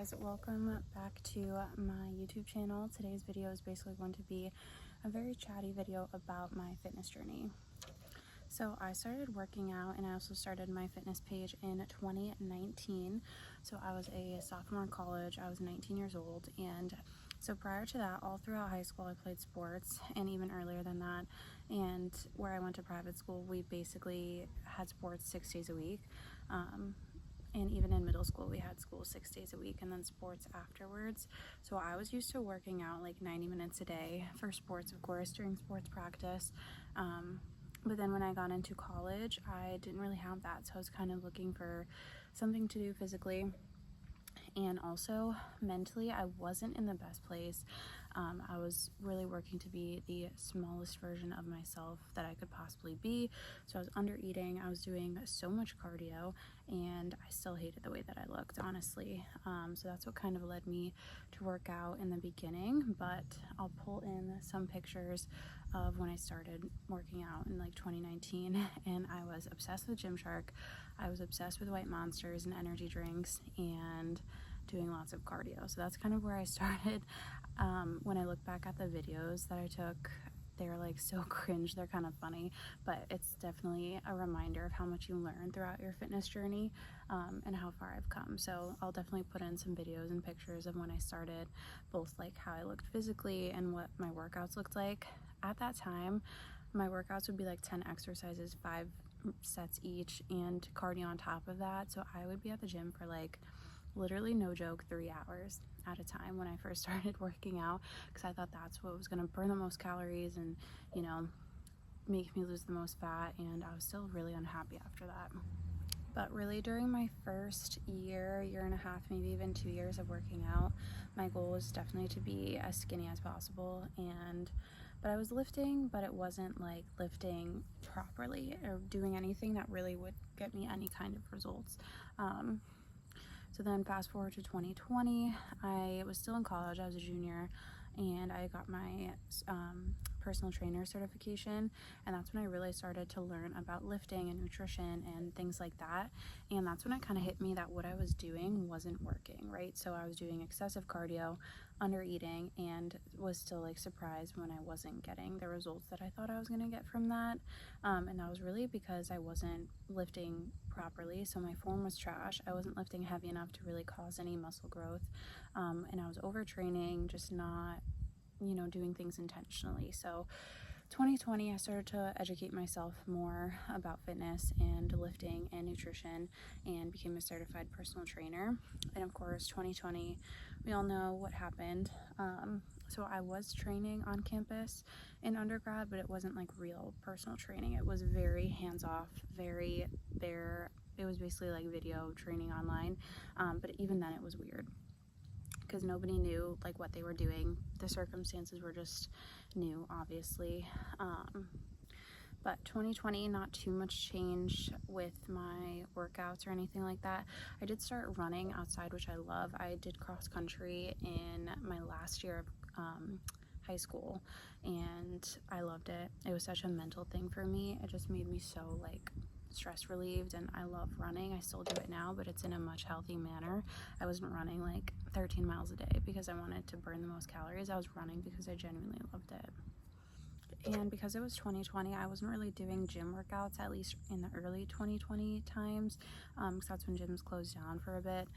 guys, welcome back to my YouTube channel. Today's video is basically going to be a very chatty video about my fitness journey. So I started working out and I also started my fitness page in 2019. So I was a sophomore in college, I was 19 years old, and so prior to that, all throughout high school I played sports, and even earlier than that, and where I went to private school we basically had sports 6 days a week. And even in middle school we had school 6 days a week and then sports afterwards. So I was used to working out like 90 minutes a day for sports, of course, during sports practice. But then when I got into college, I didn't really have that, so I was kind of looking for something to do physically. And also mentally, I wasn't in the best place. I was really working to be the smallest version of myself that I could possibly be. So I was under eating, I was doing so much cardio, and I still hated the way that I looked, honestly. So that's what kind of led me to work out in the beginning. But I'll pull in some pictures of when I started working out in like 2019, and I was obsessed with Gymshark. I was obsessed with White Monsters and energy drinks and doing lots of cardio. So that's kind of where I started. When I look back at the videos that I took, they're like so cringe, they're kind of funny, but it's definitely a reminder of how much you learn throughout your fitness journey, and how far I've come. So I'll definitely put in some videos and pictures of when I started, both like how I looked physically and what my workouts looked like. At that time, my workouts would be like 10 exercises, 5 sets each, and cardio on top of that. So I would be at the gym for like literally, no joke, 3 hours at a time when I first started working out, because I thought that's what was going to burn the most calories and, you know, make me lose the most fat, and I was still really unhappy after that. But really, during my first year and a half, maybe even 2 years of working out, my goal was definitely to be as skinny as possible. But I was lifting, but it wasn't like lifting properly or doing anything that really would get me any kind of results. So then fast forward to 2020, I was still in college, I was a junior, and I got my personal trainer certification, and that's when I really started to learn about lifting and nutrition and things like that. And that's when it kind of hit me that what I was doing wasn't working, right? So I was doing excessive cardio, under eating, and was still like surprised when I wasn't getting the results that I thought I was going to get from that. And that was really because I wasn't lifting properly, so my form was trash. I wasn't lifting heavy enough to really cause any muscle growth, and I was overtraining, just not, you know, doing things intentionally. So 2020, I started to educate myself more about fitness and lifting and nutrition, and became a certified personal trainer. And of course, 2020, we all know what happened. So I was training on campus in undergrad, but it wasn't like real personal training. It was very hands-off, very bare. It was basically like video training online, but even then it was weird because nobody knew like what they were doing. The circumstances were just new, obviously. But 2020, not too much change with my workouts or anything like that. I did start running outside, which I love. I did cross country in my last year of high school, and I loved it. It was such a mental thing for me. It just made me so like stress relieved, and I love running. I still do it now, but it's in a much healthy manner. I wasn't running like 13 miles a day because I wanted to burn the most calories. I was running because I genuinely loved it. And because it was 2020, I wasn't really doing gym workouts, at least in the early 2020 times, because that's when gyms closed down for a bit.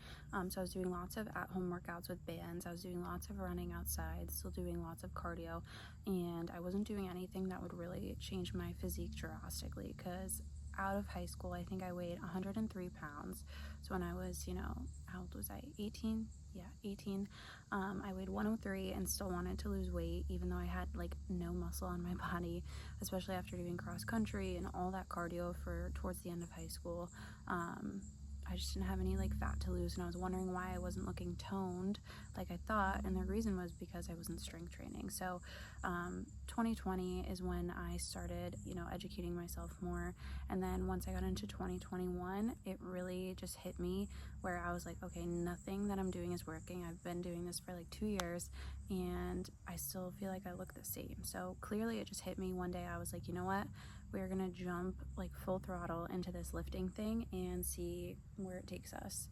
So I was doing lots of at-home workouts with bands. I was doing lots of running outside, still doing lots of cardio, and I wasn't doing anything that would really change my physique drastically, because out of high school, I think I weighed 103 pounds. So when I was, you know, how old was I? 18? Yeah, 18. I weighed 103 and still wanted to lose weight, even though I had like no muscle on my body, especially after doing cross country and all that cardio for towards the end of high school. I just didn't have any like fat to lose, and I was wondering why I wasn't looking toned like I thought, and the reason was because I wasn't strength training. So 2020 is when I started, you know, educating myself more. And then once I got into 2021, it really just hit me where I was like, okay, nothing that I'm doing is working. I've been doing this for like 2 years and I still feel like I look the same. So clearly it just hit me one day. I was like, you know what, we're gonna jump like full throttle into this lifting thing and see where it takes us.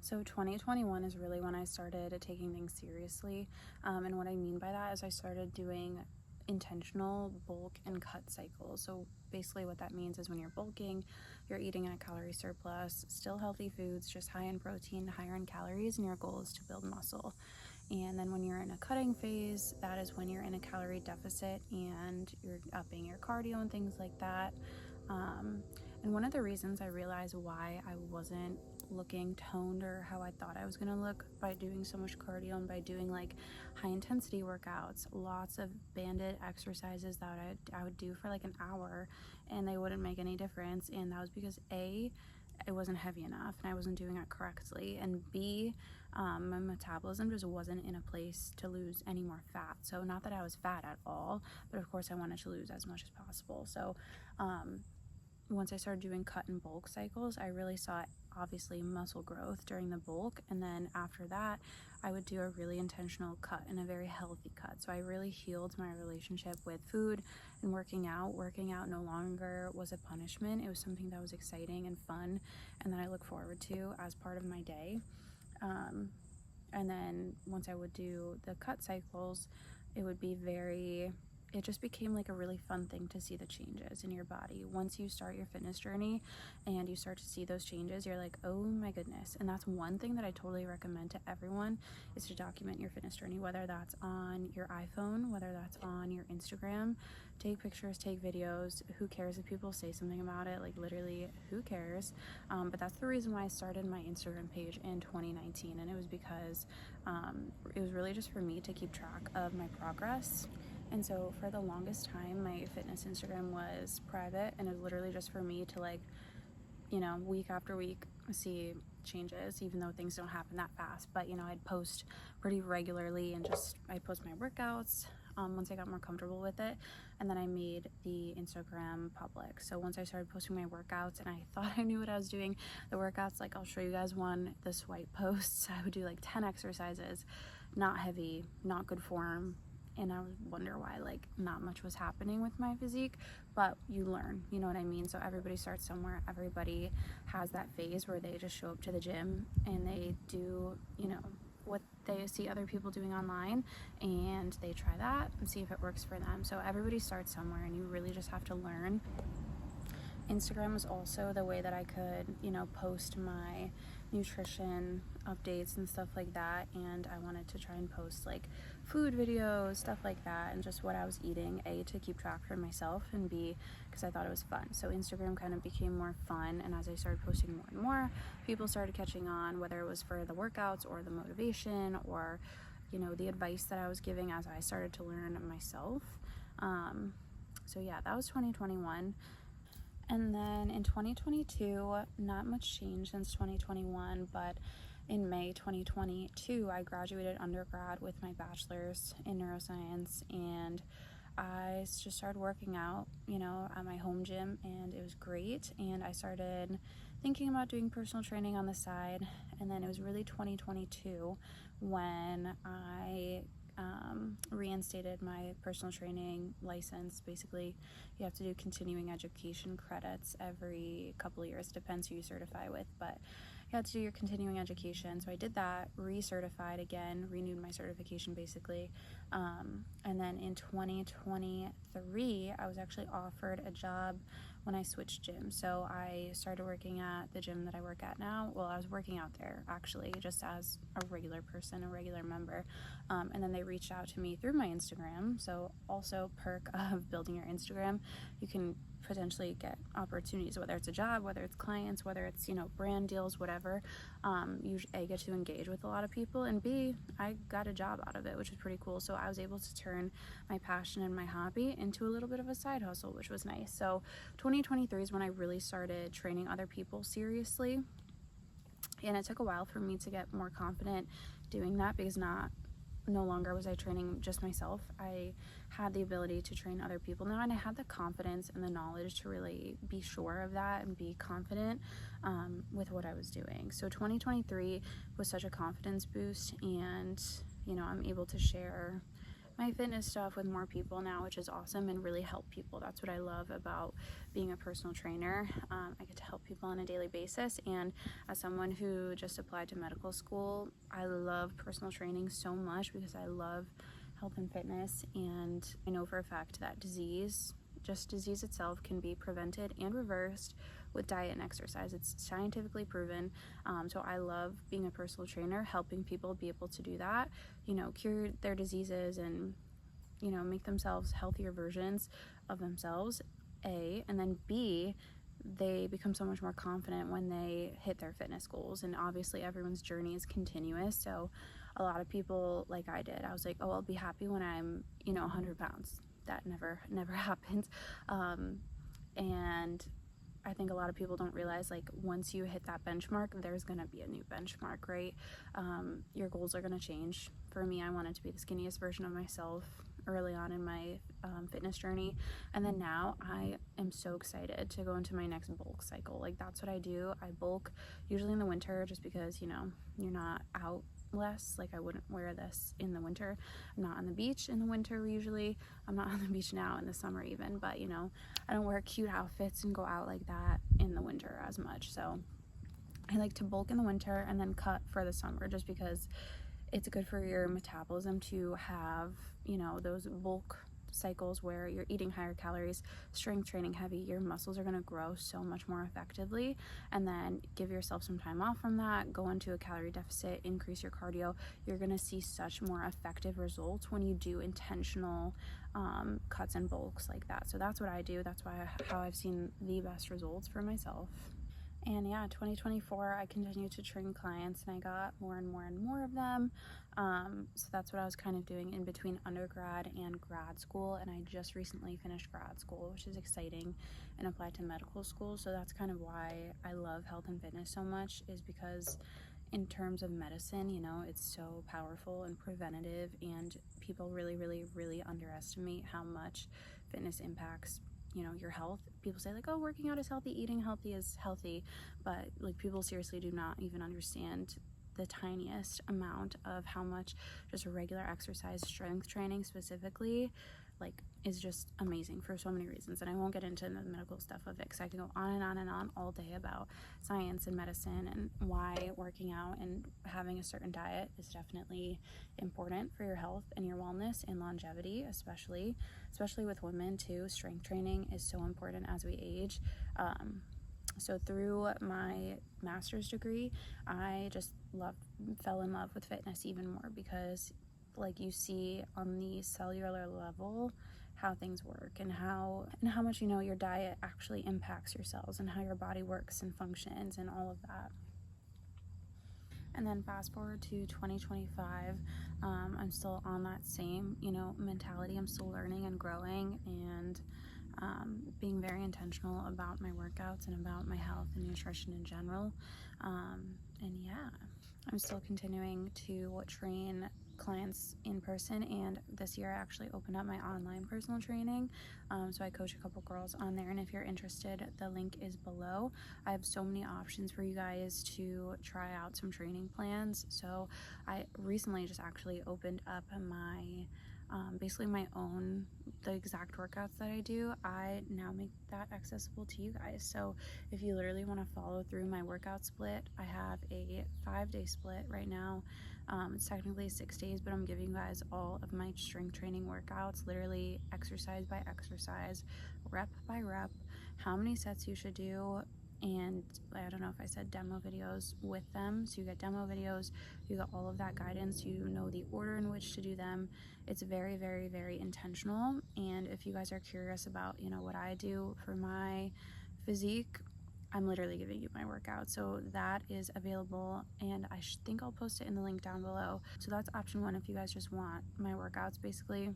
So 2021 is really when I started taking things seriously, and what I mean by that is I started doing intentional bulk and cut cycles. So basically what that means is when you're bulking, you're eating in a calorie surplus, still healthy foods, just high in protein, higher in calories, and your goal is to build muscle. And then when you're in a cutting phase, that is when you're in a calorie deficit and you're upping your cardio and things like that. And one of the reasons I realized why I wasn't looking toned or how I thought I was gonna look by doing so much cardio and by doing like high intensity workouts, lots of banded exercises that I would do for like an hour and they wouldn't make any difference. And that was because A, it wasn't heavy enough and I wasn't doing it correctly, and B, my metabolism just wasn't in a place to lose any more fat. So not that I was fat at all, but of course I wanted to lose as much as possible. So once I started doing cut and bulk cycles, I really saw obviously muscle growth during the bulk, and then after that I would do a really intentional cut and a very healthy cut. So I really healed my relationship with food and working out. Working out no longer was a punishment. It was something that was exciting and fun and that I look forward to as part of my day. And then once I would do the cut cycles, it just became like a really fun thing to see the changes in your body. Once you start your fitness journey and you start to see those changes, you're like, oh my goodness. And that's one thing that I totally recommend to everyone, is to document your fitness journey, whether that's on your iPhone, whether that's on your Instagram. Take pictures, take videos. Who cares if people say something about it? Like literally, who cares? But that's the reason why I started my Instagram page in 2019. And it was because it was really just for me to keep track of my progress. And so for the longest time, my fitness Instagram was private, and it was literally just for me to, like, you know, week after week see changes, even though things don't happen that fast. But, you know, I'd post pretty regularly and I'd post my workouts once I got more comfortable with it. And then I made the Instagram public. So once I started posting my workouts and I thought I knew what I was doing, the workouts, like I'll show you guys one, the swipe posts, I would do like 10 exercises, not heavy, not good form. And I would wonder why like not much was happening with my physique, but you learn, you know what I mean? So everybody starts somewhere. Everybody has that phase where they just show up to the gym and they do, you know, what they see other people doing online, and they try that and see if it works for them. So everybody starts somewhere, and you really just have to learn. Instagram was also the way that I could, you know, post my nutrition updates and stuff like that, and I wanted to try and post like food videos, stuff like that, and just what I was eating, A, to keep track for myself, and B, because I thought it was fun. So Instagram kind of became more fun, and as I started posting more and more, people started catching on, whether it was for the workouts or the motivation or, you know, the advice that I was giving as I started to learn myself. So yeah, that was 2021. And then in 2022, not much change since 2021, but in May 2022, I graduated undergrad with my bachelor's in neuroscience, and I just started working out, you know, at my home gym, and it was great. And I started thinking about doing personal training on the side, and then it was really 2022 when I reinstated my personal training license. Basically, you have to do continuing education credits every couple of years, depends who you certify with, but you have to do your continuing education. So I did that, recertified again, renewed my certification basically, and then in 2023 I was actually offered a job when I switched gyms. So I started working at the gym that I work at now. Well, I was working out there actually just as a regular person, a regular member, and then they reached out to me through my Instagram. So also perk of building your Instagram, you can potentially get opportunities, whether it's a job, whether it's clients, whether it's, you know, brand deals, whatever. You A, get to engage with a lot of people, and B, I got a job out of it, which was pretty cool. So I was able to turn my passion and my hobby into a little bit of a side hustle, which was nice. So 2023 is when I really started training other people seriously, and it took a while for me to get more confident doing that, because no longer was I training just myself. I had the ability to train other people now, and I had the confidence and the knowledge to really be sure of that and be confident with what I was doing. So 2023 was such a confidence boost, and, you know, I'm able to share my fitness stuff with more people now, which is awesome, and really help people. That's what I love about being a personal trainer. I get to help people on a daily basis, and as someone who just applied to medical school, I love personal training so much because I love health and fitness, and I know for a fact that disease itself can be prevented and reversed with diet and exercise. It's scientifically proven. So I love being a personal trainer, helping people be able to do that, cure their diseases and, make themselves healthier versions of themselves, A, and then B, they become so much more confident when they hit their fitness goals. And obviously everyone's journey is continuous. So a lot of people, like I did, I was like, oh, I'll be happy when I'm, 100 pounds. That never happens. And I think a lot of people don't realize, like, once you hit that benchmark, there's gonna be a new benchmark, right? Your goals are gonna change. For me, I wanted to be the skinniest version of myself early on in my fitness journey, and then now I am so excited to go into my next bulk cycle. Like, that's what I do. I bulk usually in the winter, just because you're not out less. Like, I wouldn't wear this in the winter. I'm not on the beach in the winter usually. I'm not on the beach now in the summer even, but I don't wear cute outfits and go out like that in the winter as much. So I like to bulk in the winter and then cut for the summer, just because it's good for your metabolism to have those bulk cycles where you're eating higher calories, strength training heavy. Your muscles are going to grow so much more effectively, and then give yourself some time off from that, go into a calorie deficit, increase your cardio. You're going to see such more effective results when you do intentional cuts and bulks like that. So that's what I do. That's how I've seen the best results for myself. And yeah, 2024, I continued to train clients, and I got more and more of them. So that's what I was kind of doing in between undergrad and grad school. And I just recently finished grad school, which is exciting, and applied to medical school. So that's kind of why I love health and fitness so much, is because in terms of medicine, it's so powerful and preventative, and people really underestimate how much fitness impacts your health. People say, like, oh, working out is healthy, eating healthy is healthy, but like, people seriously do not even understand the tiniest amount of how much just regular exercise, strength training specifically, like, is just amazing for so many reasons. And I won't get into the medical stuff of it, because I can go on and on all day about science and medicine and why working out and having a certain diet is definitely important for your health and your wellness and longevity, especially with women too. Strength training is so important as we age. So through my master's degree, I just fell in love with fitness even more, because like, you see on the cellular level how things work, and how much your diet actually impacts your cells, and how your body works and functions, and all of that. And then fast forward to 2025, I'm still on that same mentality. I'm still learning and growing, and being very intentional about my workouts and about my health and nutrition in general. And yeah, I'm still continuing to train clients in person, and this year I actually opened up my online personal training. So I coach a couple girls on there, and if you're interested, the link is below. I have so many options for you guys to try out some training plans. So I recently just actually opened up my basically my own, the exact workouts that I do. I now make that accessible to you guys. So if you literally want to follow through my workout split, I have a 5-day split right now. It's technically 6 days, but I'm giving you guys all of my strength training workouts, literally exercise by exercise, rep by rep, how many sets you should do, and I don't know if I said demo videos with them. So you get demo videos, you get all of that guidance, you know the order in which to do them. It's very intentional. And if you guys are curious about what I do for my physique, I'm literally giving you my workout. So that is available, and I think I'll post it in the link down below. So that's option 1. If you guys just want my workouts, basically,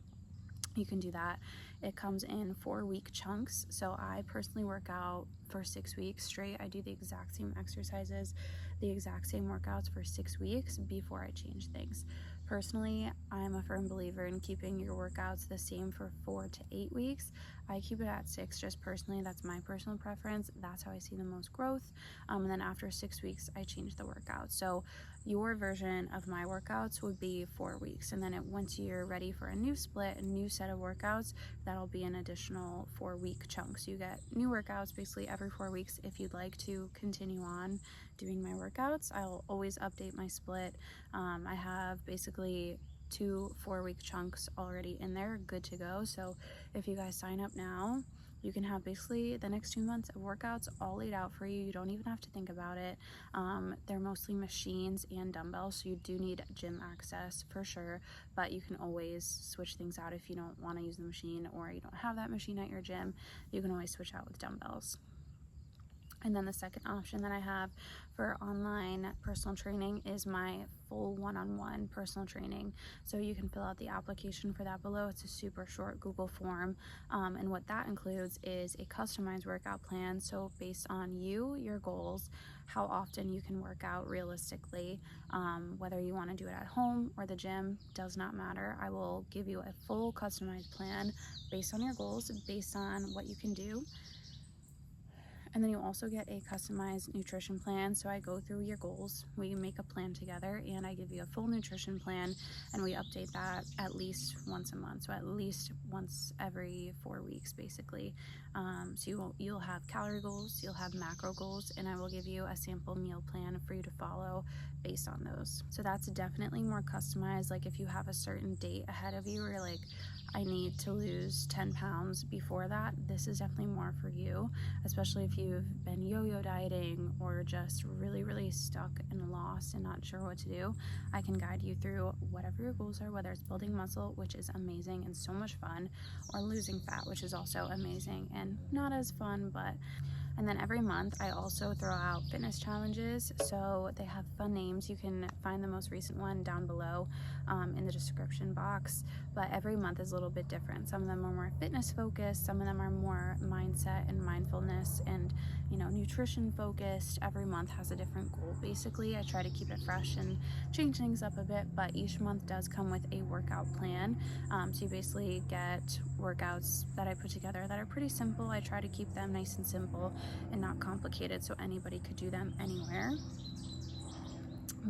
you can do that. It comes in 4-week chunks. So I personally work out for 6 weeks straight. I do the exact same exercises, the exact same workouts for 6 weeks before I change things. Personally, I'm a firm believer in keeping your workouts the same for 4 to 8 weeks. I keep it at 6 just personally. That's my personal preference. That's how I see the most growth. And then after 6 weeks, I change the workout. So your version of my workouts would be 4 weeks. And then once you're ready for a new split, a new set of workouts, that'll be an additional 4-week chunk. So you get new workouts basically every 4 weeks. If you'd like to continue on doing my workouts, I'll always update my split. I have basically 2 4-week chunks already in there, good to go. So if you guys sign up now, you can have basically the next 2 months of workouts all laid out for you. You don't even have to think about it. They're mostly machines and dumbbells, so you do need gym access for sure, but you can always switch things out if you don't want to use the machine or you don't have that machine at your gym. You can always switch out with dumbbells. And then the second option that I have for online personal training is my full one-on-one personal training. So you can fill out the application for that below. It's a super short Google form. And what that includes is a customized workout plan. So based on you, your goals, how often you can work out realistically, whether you want to do it at home or the gym, does not matter. I will give you a full customized plan based on your goals, based on what you can do. And then you also get a customized nutrition plan. So I go through your goals, we make a plan together, and I give you a full nutrition plan, and we update that at least once a month. So at least once every 4 weeks, basically. So you'll have calorie goals, you'll have macro goals, and I will give you a sample meal plan for you to follow based on those. So that's definitely more customized. Like if you have a certain date ahead of you, or you're like, I need to lose 10 pounds before that, this is definitely more for you, especially if you've been yo-yo dieting or just really stuck and lost and not sure what to do. I can guide you through whatever your goals are, whether it's building muscle, which is amazing and so much fun, or losing fat, which is also amazing and not as fun, but. And then every month I also throw out fitness challenges, so they have fun names. You can find the most recent one down below in the description box, but every month is a little bit different. Some of them are more fitness focused, some of them are more mindset and mindfulness and nutrition focused. Every month has a different goal. Basically, I try to keep it fresh and change things up a bit, but each month does come with a workout plan. So you basically get workouts that I put together that are pretty simple. I try to keep them nice and simple and not complicated, so anybody could do them anywhere.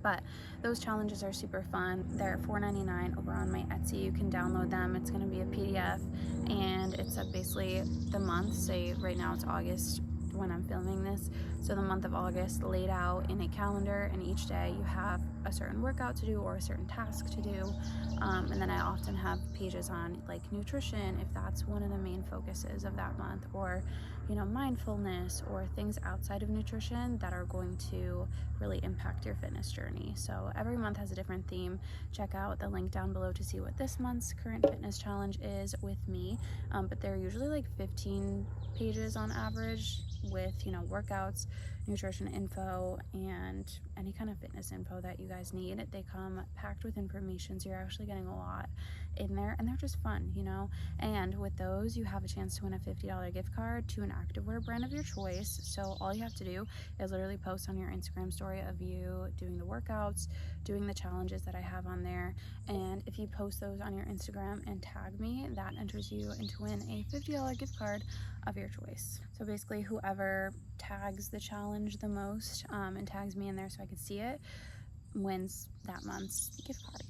But those challenges are super fun. They're $4.99 over on my Etsy. You can download them. It's going to be a PDF, and it's basically the month. Say right now it's August when I'm filming this, so the month of August laid out in a calendar, and each day you have a certain workout to do or a certain task to do. And then I often have pages on like nutrition, if that's one of the main focuses of that month, or mindfulness, or things outside of nutrition that are going to really impact your fitness journey. So every month has a different theme. Check out the link down below to see what this month's current fitness challenge is with me. But they're usually like 15 pages on average with workouts, nutrition info, and any kind of fitness info that you guys need. They come packed with information, so you're actually getting a lot in there, and they're just fun, and with those you have a chance to win a $50 gift card to an activewear brand of your choice. So all you have to do is literally post on your Instagram story of you doing the workouts, doing the challenges that I have on there, and if you post those on your Instagram and tag me, that enters you into win a $50 gift card of your choice. So basically whoever tags the challenge the most and tags me in there so I could see it wins that month's gift card.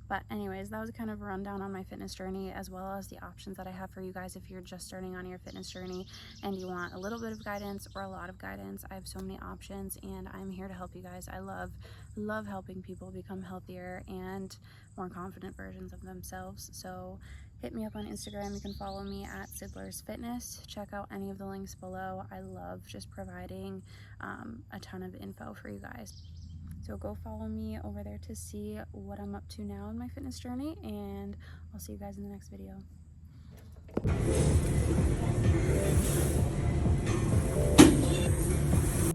But anyways, that was kind of a rundown on my fitness journey, as well as the options that I have for you guys if you're just starting on your fitness journey and you want a little bit of guidance or a lot of guidance. I have so many options, and I'm here to help you guys. I love helping people become healthier and more confident versions of themselves. So hit me up on Instagram. You can follow me at SydLerz.Fitness. Check out any of the links below. I love just providing a ton of info for you guys. So go follow me over there to see what I'm up to now in my fitness journey, and I'll see you guys in the next video.